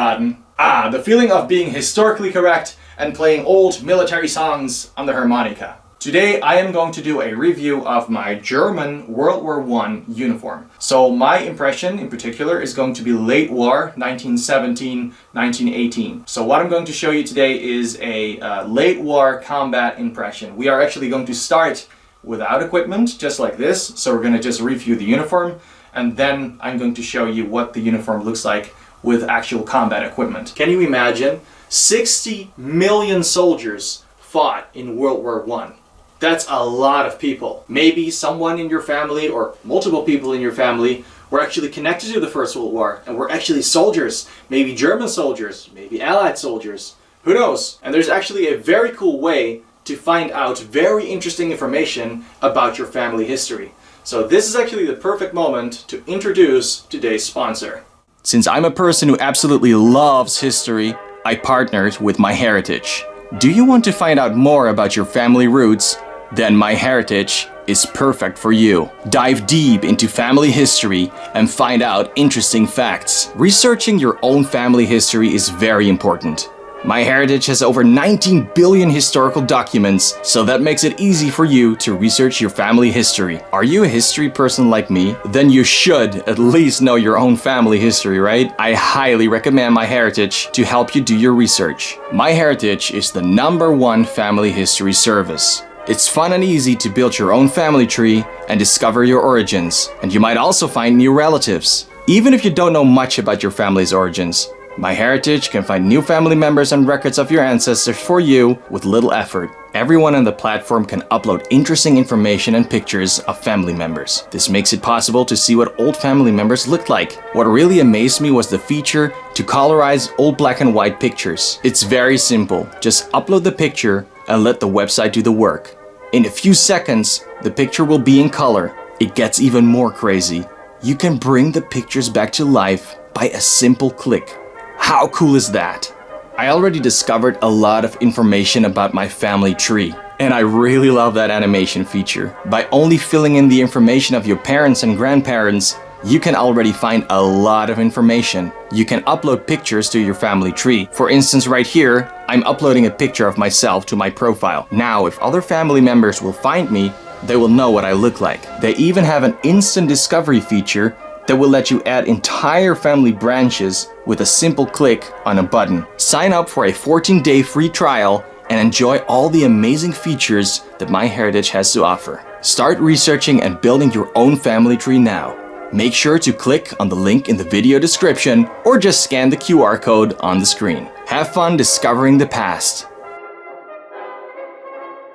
Kameraden. The feeling of being historically correct and playing old military songs on the harmonica. Today I am going to do a review of my German World War I uniform. So my impression in particular is going to be late war, 1917, 1918. So what I'm going to show you today is a late war combat impression. We are actually going to start without equipment, just like this. So we're going to just review the uniform, and then I'm going to show you what the uniform looks like with actual combat equipment. Can you imagine? 60 million soldiers fought in World War I. That's a lot of people. Maybe someone in your family or multiple people in your family were actually connected to the First World War and were actually soldiers. Maybe German soldiers, maybe Allied soldiers. Who knows? And there's actually a very cool way to find out very interesting information about your family history. So this is actually the perfect moment to introduce today's sponsor. Since I'm a person who absolutely loves history, I partnered with MyHeritage. Do you want to find out more about your family roots? Then MyHeritage is perfect for you. Dive deep into family history and find out interesting facts. Researching your own family history is very important. MyHeritage has over 19 billion historical documents, so that makes it easy for you to research your family history. Are you a history person like me? Then you should at least know your own family history, right? I highly recommend MyHeritage to help you do your research. MyHeritage is the #1 family history service. It's fun and easy to build your own family tree and discover your origins. And you might also find new relatives. Even if you don't know much about your family's origins, MyHeritage can find new family members and records of your ancestors for you with little effort. Everyone on the platform can upload interesting information and pictures of family members. This makes it possible to see what old family members looked like. What really amazed me was the feature to colorize old black and white pictures. It's very simple. Just upload the picture and let the website do the work. In a few seconds, the picture will be in color. It gets even more crazy. You can bring the pictures back to life by a simple click. How cool is that? I already discovered a lot of information about my family tree, and I really love that animation feature. By only filling in the information of your parents and grandparents, you can already find a lot of information. You can upload pictures to your family tree. For instance, right here, I'm uploading a picture of myself to my profile. Now, if other family members will find me, they will know what I look like. They even have an instant discovery feature that will let you add entire family branches with a simple click on a button. Sign up for a 14-day free trial and enjoy all the amazing features that MyHeritage has to offer. Start researching and building your own family tree now. Make sure to click on the link in the video description or just scan the QR code on the screen. Have fun discovering the past.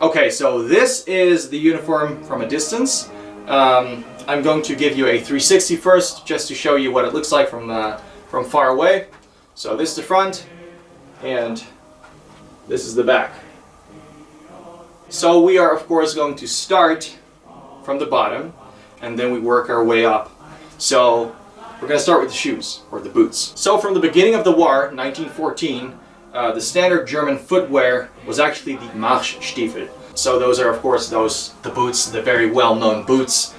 Okay, so this is the uniform from a distance. I'm going to give you a 360 first, just to show you what it looks like from far away. So this is the front, and this is the back. So we are of course going to start from the bottom, and then we work our way up. So we're going to start with the shoes, or the boots. So from the beginning of the war, 1914, the standard German footwear was actually the Marschstiefel. So those are of course the boots, the very well-known boots.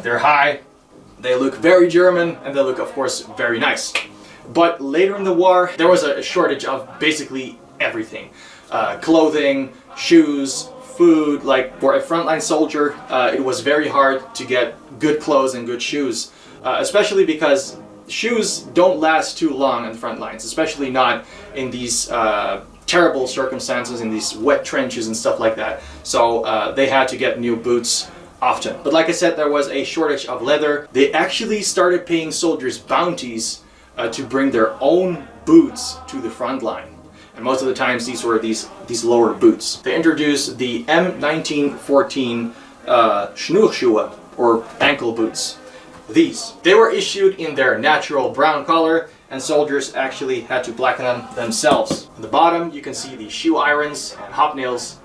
They're high, they look very German, and they look of course very nice. But later in the war there was a shortage of basically everything. Clothing, shoes, food. Like for a frontline soldier, it was very hard to get good clothes and good shoes. Especially because shoes don't last too long on the front lines, especially not in these terrible circumstances, in these wet trenches and stuff like that. So they had to get new boots often. But like I said, there was a shortage of leather. They actually started paying soldiers bounties to bring their own boots to the front line. And most of the times these were these lower boots. They introduced the M1914 Schnürschuhe, or ankle boots. They were issued in their natural brown color, and soldiers actually had to blacken them themselves. On the bottom you can see the shoe irons and hobnails.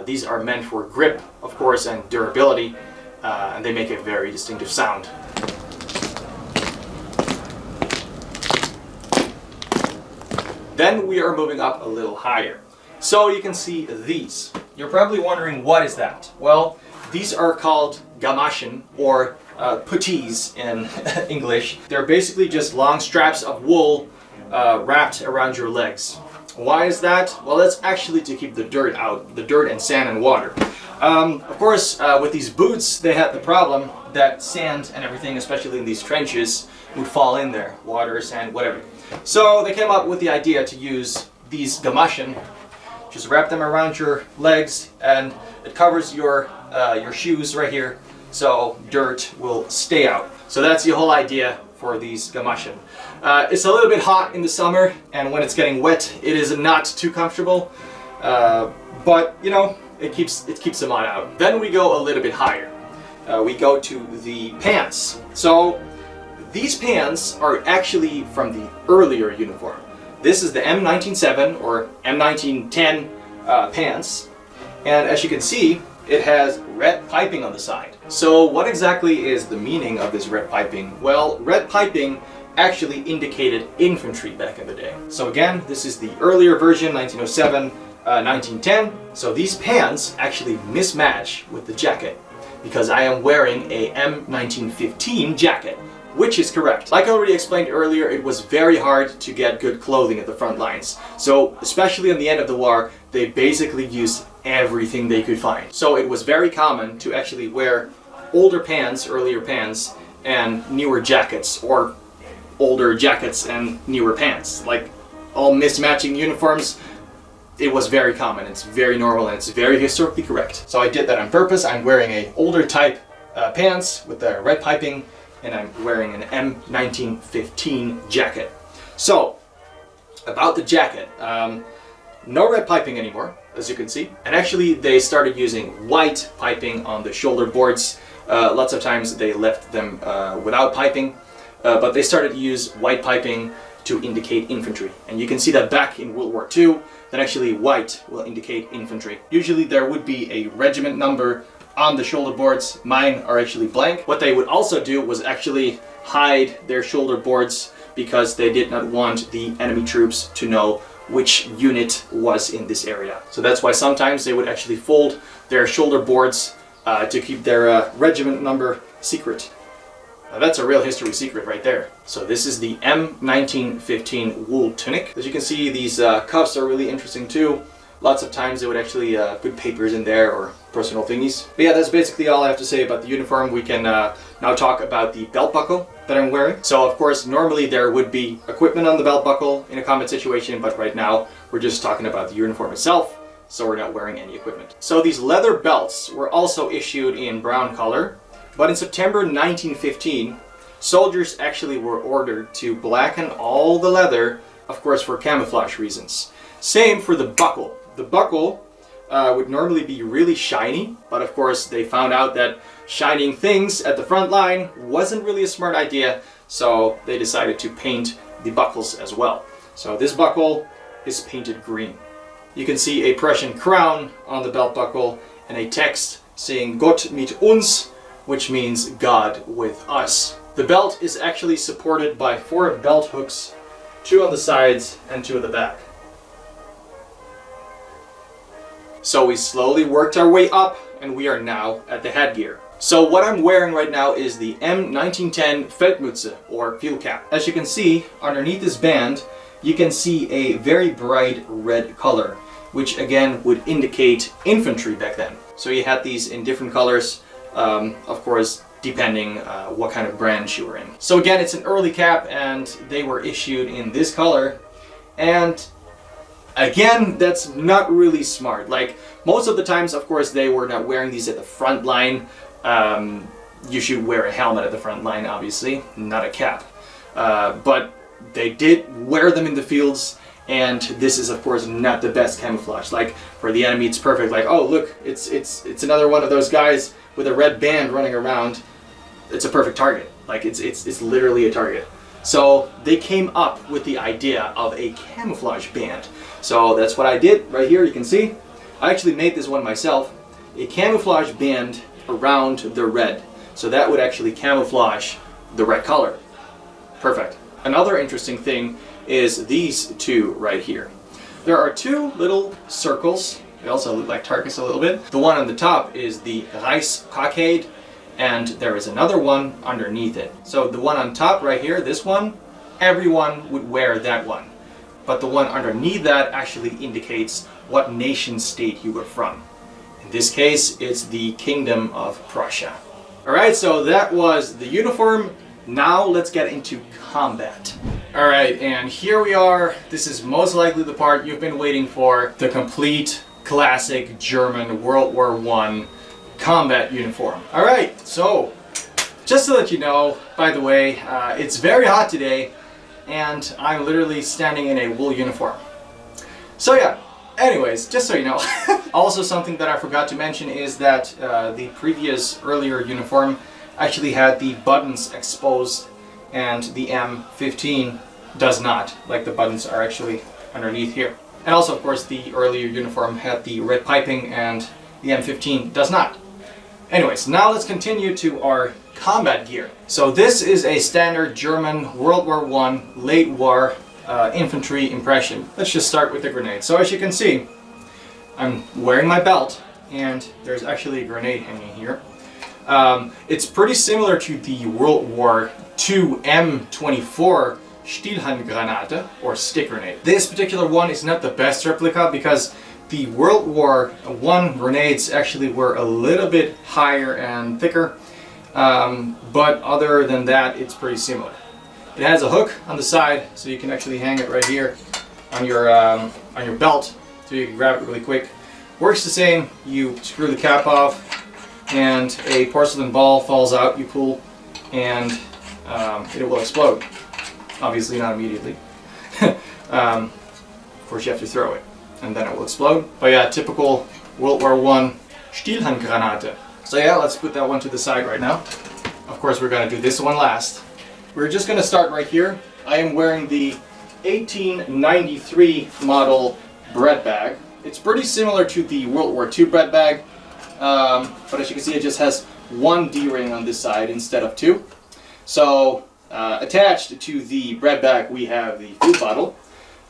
These are meant for grip, of course, and durability, and they make a very distinctive sound. Then we are moving up a little higher. So you can see these. You're probably wondering, what is that? Well, these are called Gamaschen, or puttees in English. They're basically just long straps of wool wrapped around your legs. Why is that? Well, that's actually to keep the dirt out, the dirt and sand and water. Of course, with these boots, they had the problem that sand and everything, especially in these trenches, would fall in there. Water, sand, whatever. So they came up with the idea to use these gamashen. Just wrap them around your legs, and it covers your shoes right here, so dirt will stay out. So that's the whole idea for these gamashen. It's a little bit hot in the summer, and when it's getting wet, it is not too comfortable. But you know, it keeps the mud out. Then we go a little bit higher. We go to the pants. So these pants are actually from the earlier uniform. This is the M197 or M1910 pants, and as you can see, it has red piping on the side. So what exactly is the meaning of this red piping? Well, red piping actually indicated infantry back in the day. So again, this is the earlier version, 1907, 1910. So these pants actually mismatch with the jacket because I am wearing a M1915 jacket, which is correct. Like I already explained earlier, it was very hard to get good clothing at the front lines. So especially in the end of the war, they basically used everything they could find. So it was very common to actually wear older pants, earlier pants, and newer jackets, or older jackets and newer pants. Like all mismatching uniforms, it was very common. It's very normal and it's very historically correct. So I did that on purpose. I'm wearing a older type pants with the red piping, and I'm wearing an M1915 jacket. So about the jacket, no red piping anymore, as you can see. And actually they started using white piping on the shoulder boards. Lots of times they left them without piping, but they started to use white piping to indicate infantry. And you can see that back in World War II, that actually white will indicate infantry. Usually there would be a regiment number on the shoulder boards. Mine are actually blank. What they would also do was actually hide their shoulder boards because they did not want the enemy troops to know which unit was in this area. So that's why sometimes they would actually fold their shoulder boards to keep their regiment number secret. Now that's a real history secret right there. So this is the M1915 wool tunic. As you can see, these cuffs are really interesting too. Lots of times they would actually put papers in there or personal thingies. But yeah, that's basically all I have to say about the uniform. We can now talk about the belt buckle that I'm wearing. So of course, normally there would be equipment on the belt buckle in a combat situation, but right now we're just talking about the uniform itself, so we're not wearing any equipment. So these leather belts were also issued in brown color, but in September 1915, soldiers actually were ordered to blacken all the leather, of course for camouflage reasons. Same for the buckle. The buckle would normally be really shiny, but of course they found out that shining things at the front line wasn't really a smart idea, so they decided to paint the buckles as well. So this buckle is painted green. You can see a Prussian crown on the belt buckle and a text saying Gott mit uns, which means God with us. The belt is actually supported by 4 belt hooks, 2 on the sides and 2 at the back. So we slowly worked our way up and we are now at the headgear. So what I'm wearing right now is the M1910 Feldmütze or field cap. As you can see, underneath this band, you can see a very bright red color, which again would indicate infantry back then. So you had these in different colors, of course, depending what kind of branch you were in. So again, it's an early cap and they were issued in this color. And again, that's not really smart. Like most of the times, of course, they were not wearing these at the front line. You should wear a helmet at the front line, obviously, not a cap. But they did wear them in the fields, and this is of course not the best camouflage. Like for the enemy, it's perfect. Like, oh look, it's another one of those guys with a red band running around. It's a perfect target. Like it's literally a target. So they came up with the idea of a camouflage band. So that's what I did right here. You can see I actually made this one myself. A camouflage band around the red. So that would actually camouflage the red color. Perfect. Another interesting thing is these two right here. There are 2 little circles. They also look like targets a little bit. The one on the top is the Reichskockade, and there is another one underneath it. So the one on top right here, this one, everyone would wear that one. But the one underneath that actually indicates what nation state you were from. In this case, it's the Kingdom of Prussia. Alright, so that was the uniform. Now let's get into combat. Alright, and here we are. This is most likely the part you've been waiting for. The complete classic German World War I combat uniform. Alright, so just to let you know, by the way, it's very hot today and I'm literally standing in a wool uniform. So yeah, anyways, just so you know. Also, something that I forgot to mention is that the previous earlier uniform actually had the buttons exposed and the M15 does not. Like, the buttons are actually underneath here. And also, of course, the earlier uniform had the red piping and the M15 does not. Anyways, now let's continue to our combat gear. So this is a standard German World War I late war infantry impression. Let's just start with the grenade. So as you can see, I'm wearing my belt and there's actually a grenade hanging here. It's pretty similar to the World War II M24 Stielhandgranate or stick grenade. This particular one is not the best replica because the World War I grenades actually were a little bit higher and thicker, but other than that, it's pretty similar. It has a hook on the side, so you can actually hang it right here on your belt, so you can grab it really quick. Works the same. You screw the cap off, and a porcelain ball falls out. You pull, and it will explode. Obviously, not immediately. Of course, you have to throw it, and then it will explode. But yeah, typical World War I Stielhandgranate. So yeah, let's put that one to the side right now. Of course, we're going to do this one last. We're just going to start right here. I am wearing the 1893 model bread bag. It's pretty similar to the World War II bread bag, but as you can see, it just has one D-ring on this side instead of two. So attached to the bread bag, we have the food bottle.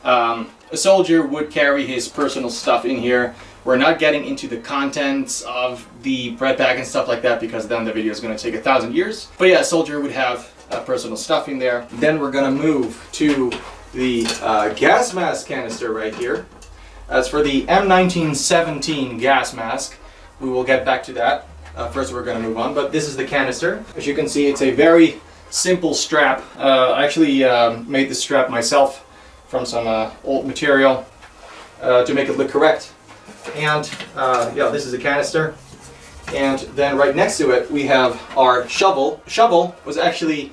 A soldier would carry his personal stuff in here. We're not getting into the contents of the bread bag and stuff like that because then the video is going to take 1,000 years. But yeah, a soldier would have personal stuff in there. Then we're going to move to the gas mask canister right here. As for the M1917 gas mask, we will get back to that. First we're going to move on, but this is the canister. As you can see, it's a very simple strap. I actually made this strap myself from some old material to make it look correct. And yeah, this is a canister. And then right next to it, we have our shovel. Shovel was actually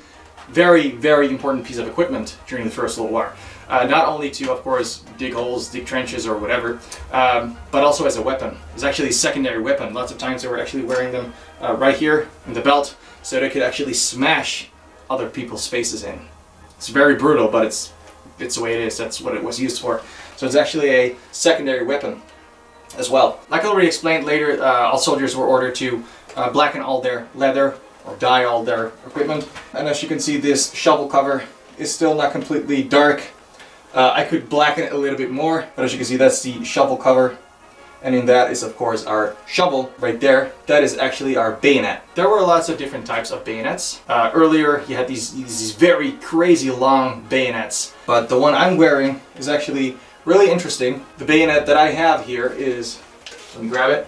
very, very important piece of equipment during the First World War. Not only to, of course, dig holes, dig trenches or whatever, but also as a weapon. It's actually a secondary weapon. Lots of times they were actually wearing them right here in the belt so they could actually smash other people's faces in. It's very brutal, but it's the way it is. That's what it was used for. So it's actually a secondary weapon as well. Like I already explained later, all soldiers were ordered to blacken all their leather or dye all their equipment. And as you can see, this shovel cover is still not completely dark. I could blacken it a little bit more, but as you can see, that's the shovel cover. And in that is, of course, our shovel right there. That is actually our bayonet. There were lots of different types of bayonets. Earlier, you had these very crazy long bayonets. But the one I'm wearing is actually really interesting. The bayonet that I have here is, let me grab it.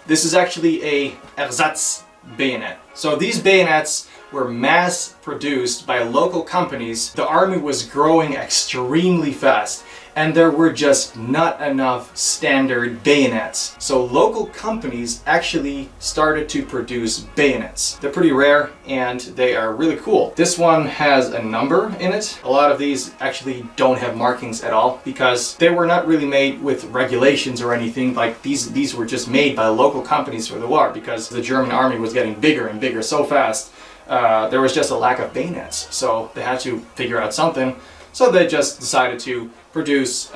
This is actually a ersatz bayonet. So these bayonets were mass produced by local companies. The army was growing extremely fast and there were just not enough standard bayonets. So local companies actually started to produce bayonets. They're pretty rare and they are really cool. This one has a number in it. A lot of these actually don't have markings at all because they were not really made with regulations or anything. Like these were just made by local companies for the war because the German army was getting bigger and bigger so fast. There was just a lack of bayonets, so they had to figure out something. So they just decided to produce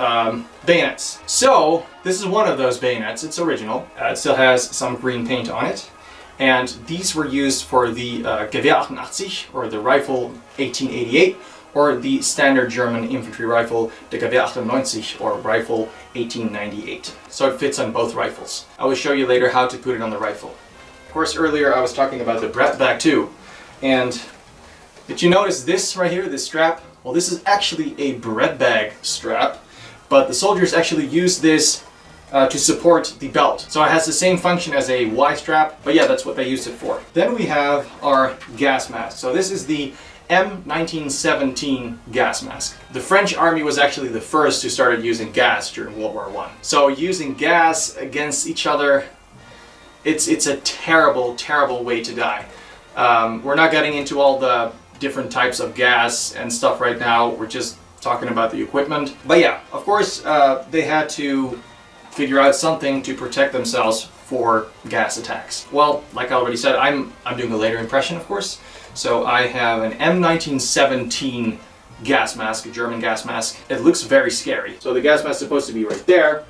bayonets. So this is one of those bayonets. It's original. It still has some green paint on it. And these were used for the Gewehr 88, or the rifle 1888, or the standard German infantry rifle, the Gewehr 98, or rifle 1898. So it fits on both rifles. I will show you later how to put it on the rifle. Of course, earlier I was talking about the bag too. And did you notice this right here, this strap? Well, this is actually a bread bag strap, but the soldiers actually use this to support the belt. So it has the same function as a Y strap, but yeah, that's what they used it for. Then we have our gas mask. So this is the M1917 gas mask. The French army was actually the first who started using gas during World War I. So using gas against each other, it's a terrible, terrible way to die. We're not getting into all the different types of gas and stuff right now. We're just talking about the equipment. But yeah, of course, they had to figure out something to protect themselves for gas attacks. Well, like I already said, I'm doing a later impression, of course. So I have an M1917 gas mask, a German gas mask. It looks very scary. So the gas mask is supposed to be right there.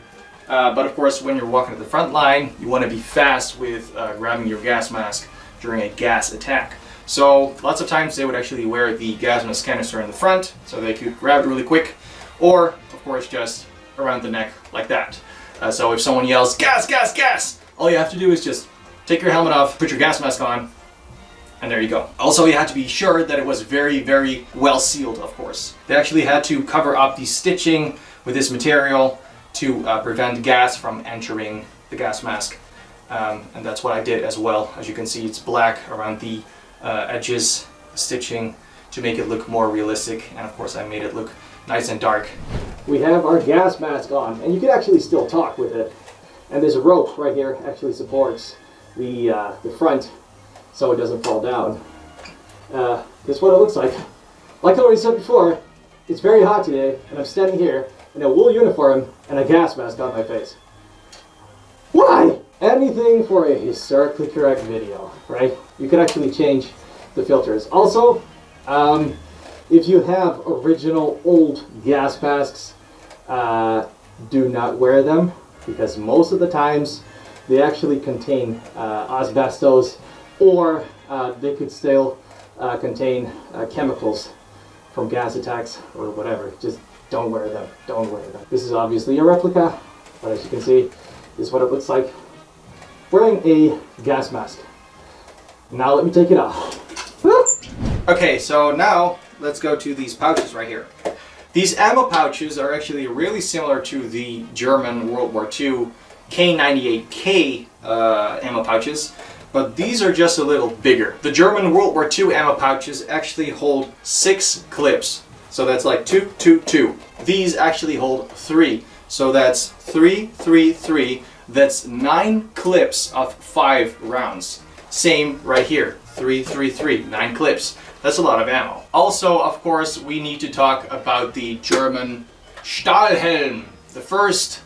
But of course, when you're walking at the front line, you want to be fast with grabbing your gas mask during a gas attack. So lots of times they would actually wear the gas mask canister in the front so they could grab it really quick, or of course just around the neck like that. So if someone yells, gas, gas, gas, all you have to do is just take your helmet off, put your gas mask on, and there you go. Also, you had to be sure that it was very, very well sealed, of course. They actually had to cover up the stitching with this material to prevent gas from entering the gas mask. And that's what I did as well. As you can see, it's black around the edges, stitching, to make it look more realistic. And of course, I made it look nice and dark. We have our gas mask on, and you can actually still talk with it. And this rope right here actually supports the front so it doesn't fall down. This is what it looks like. Like I already said before, it's very hot today, and I'm standing here in a wool uniform and a gas mask on my face. Why? Anything for a historically correct video, right? You can actually change the filters. Also, if you have original old gas masks, do not wear them, because most of the times they actually contain asbestos, or they could still contain chemicals from gas attacks or whatever. Just don't wear them. Don't wear them. This is obviously a replica, but as you can see, this is what it looks like wearing a gas mask. Now let me take it off. Okay, so now let's go to these pouches right here. These ammo pouches are actually really similar to the German World War II K98K ammo pouches, but these are just a little bigger. The German World War II ammo pouches actually hold 6 clips, so that's like 2, 2, 2. These actually hold 3, so that's 3, 3, 3. That's 9 clips of 5 rounds. Same right here, 3, 3, 3, 9 clips. That's a lot of ammo. Also, of course, we need to talk about the German Stahlhelm, the first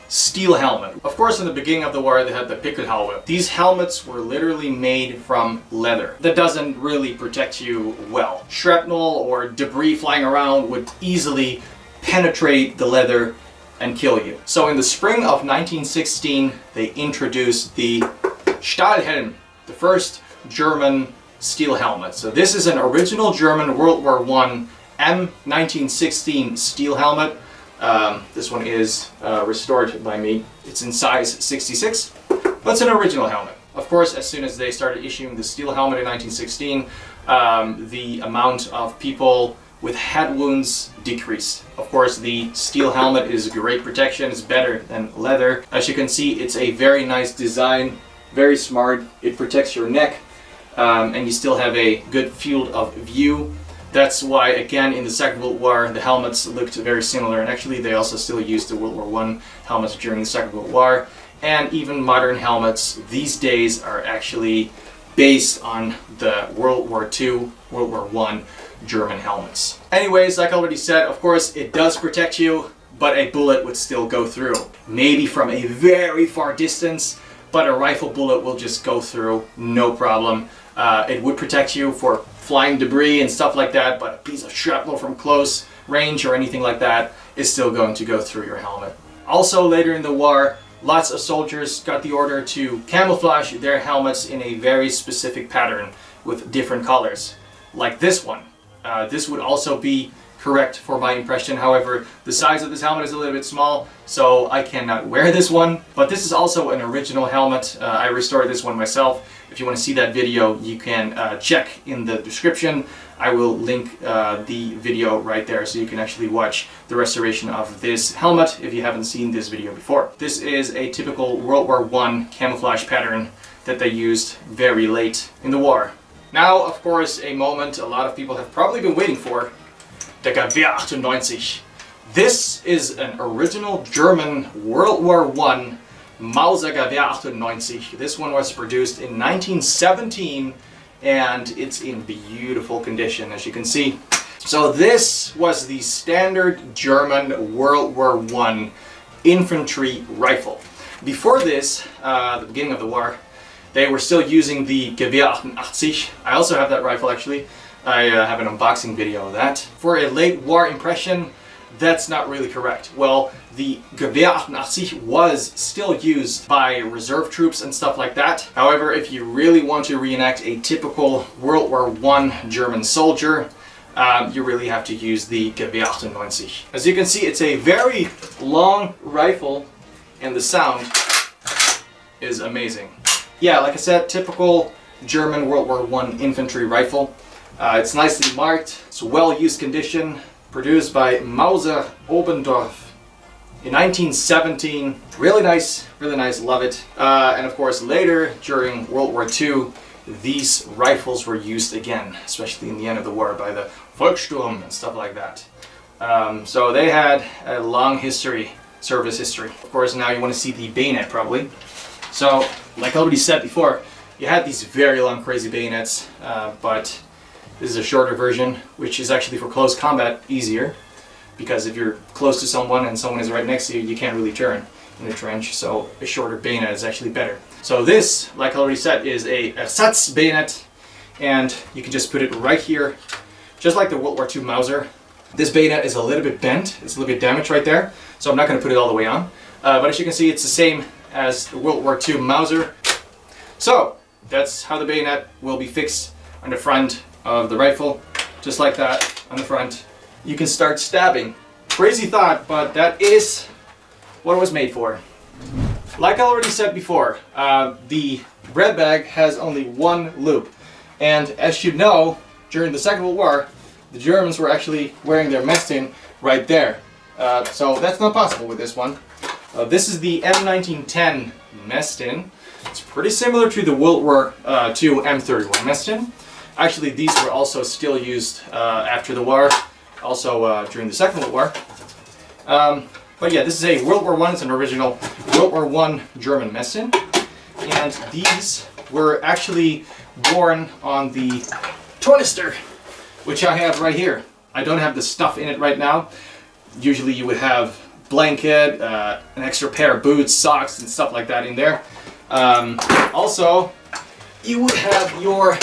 steel helmet. Of course, in the beginning of the war, they had the Pickelhaube. These helmets were literally made from leather. That doesn't really protect you well. Shrapnel or debris flying around would easily penetrate the leather and kill you. So in the spring of 1916, they introduced the Stahlhelm, the first German steel helmet. So this is an original German World War I M1916 steel helmet. This one is restored by me. It's in size 66, but it's an original helmet. Of course, as soon as they started issuing the steel helmet in 1916, the amount of people with head wounds decreased. Of course, the steel helmet is great protection, it's better than leather. As you can see, it's a very nice design, very smart. It protects your neck, and you still have a good field of view. That's why, again, in the Second World War, the helmets looked very similar, and actually they also still used the World War I helmets during the Second World War. And even modern helmets these days are actually based on the World War II, World War I German helmets. Anyways, like I already said, of course, it does protect you, but a bullet would still go through. Maybe from a very far distance, but a rifle bullet will just go through, no problem. It would protect you for flying debris and stuff like that, but a piece of shrapnel from close range or anything like that is still going to go through your helmet. Also, later in the war, lots of soldiers got the order to camouflage their helmets in a very specific pattern with different colors, like this one. This would also be correct for my impression. However, the size of this helmet is a little bit small, so I cannot wear this one. But this is also an original helmet. I restored this one myself. If you want to see that video, you can check in the description. I will link the video right there so you can actually watch the restoration of this helmet if you haven't seen this video before. This is a typical World War I camouflage pattern that they used very late in the war. Now, of course, a moment a lot of people have probably been waiting for. Der Gewehr 98. This is an original German World War I Mauser Gewehr 98. This one was produced in 1917 and it's in beautiful condition, as you can see. So this was the standard German World War I infantry rifle. Before this, the beginning of the war, they were still using the Gewehr 88. I also have that rifle actually. I have an unboxing video of that. For a late war impression, that's not really correct. Well, the Gewehr 88 was still used by reserve troops and stuff like that. However, if you really want to reenact a typical World War I German soldier, you really have to use the Gewehr 98. As you can see, it's a very long rifle and the sound is amazing. Yeah, like I said, typical German World War I infantry rifle. It's nicely marked, it's well-used condition, produced by Mauser Oberndorf in 1917. Really nice, love it. And of course later, during World War II, these rifles were used again, especially in the end of the war by the Volkssturm and stuff like that. So they had a long history, service history. Of course, now you want to see the bayonet probably. So, like I already said before, you had these very long, crazy bayonets, but this is a shorter version, which is actually for close combat easier, because if you're close to someone and someone is right next to you, you can't really turn in a trench, so a shorter bayonet is actually better. So this, like I already said, is a Ersatz bayonet, and you can just put it right here, just like the World War II Mauser. This bayonet is a little bit bent, it's a little bit damaged right there, so I'm not going to put it all the way on. But as you can see, it's the same as the World War II Mauser. So that's how the bayonet will be fixed on the front of the rifle, just like that on the front. You can start stabbing. Crazy thought, but that is what it was made for. Like I already said before, the bread bag has only one loop, and as you know, during the Second World War, the Germans were actually wearing their mess tin right there. So that's not possible with this one. This is the M1910 mess tin. It's pretty similar to the World War II M31 mess tin. Actually, these were also still used after the war, also during the Second World War. But yeah, this is a World War I, it's an original World War I German mess tin. And these were actually worn on the tornister, which I have right here. I don't have the stuff in it right now. Usually you would have blanket, an extra pair of boots, socks, and stuff like that in there. Also, you would have your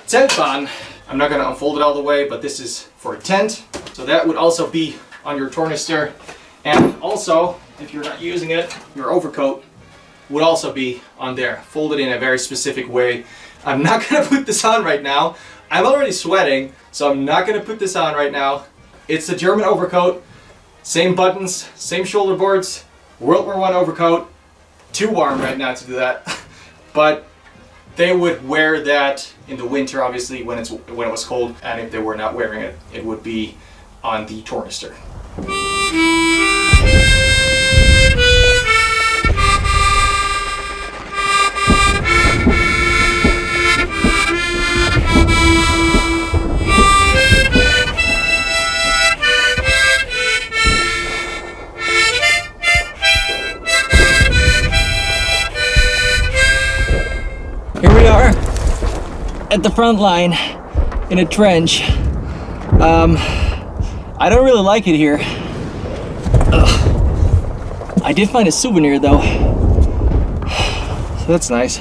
Zeltbahn. I'm not going to unfold it all the way, but this is for a tent. So that would also be on your tornister. And also, if you're not using it, your overcoat would also be on there, folded in a very specific way. I'm not going to put this on right now. I'm already sweating, so I'm not going to put this on right now. It's the German overcoat, same buttons, same shoulder boards, World War I overcoat. Too warm right now to do that, but they would wear that in the winter, obviously, when it was cold, and if they were not wearing it, it would be on the tornister. Here we are at the front line in a trench. I don't really like it here. I did find a souvenir though, so that's nice.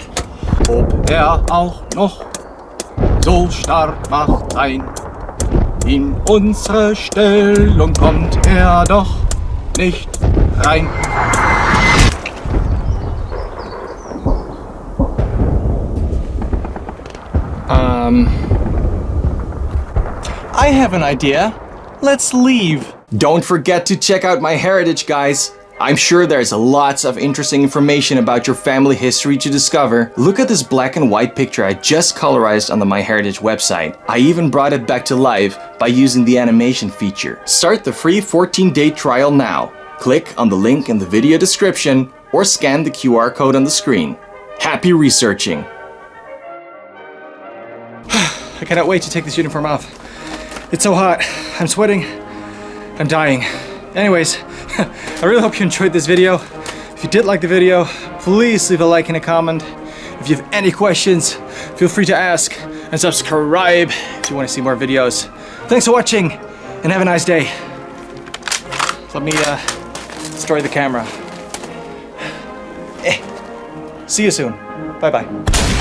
Ob auch noch so stark macht ein, in unsere Stellung kommt doch nicht rein. I have an idea. let's leave. Don't forget to check out my heritage, guys. I'm sure there's lots of interesting information about your family history to discover. Look at this black and white picture I just colorized on the MyHeritage website. I even brought it back to life by using the animation feature. Start the free 14-day trial now. Click on the link in the video description or scan the QR code on the screen. Happy researching! I cannot wait to take this uniform off. It's so hot. I'm sweating. I'm dying. Anyways, I really hope you enjoyed this video. If you did like the video, please leave a like and a comment. If you have any questions, feel free to ask, and subscribe if you want to see more videos. Thanks for watching and have a nice day. Let me destroy the camera. See you soon. Bye bye.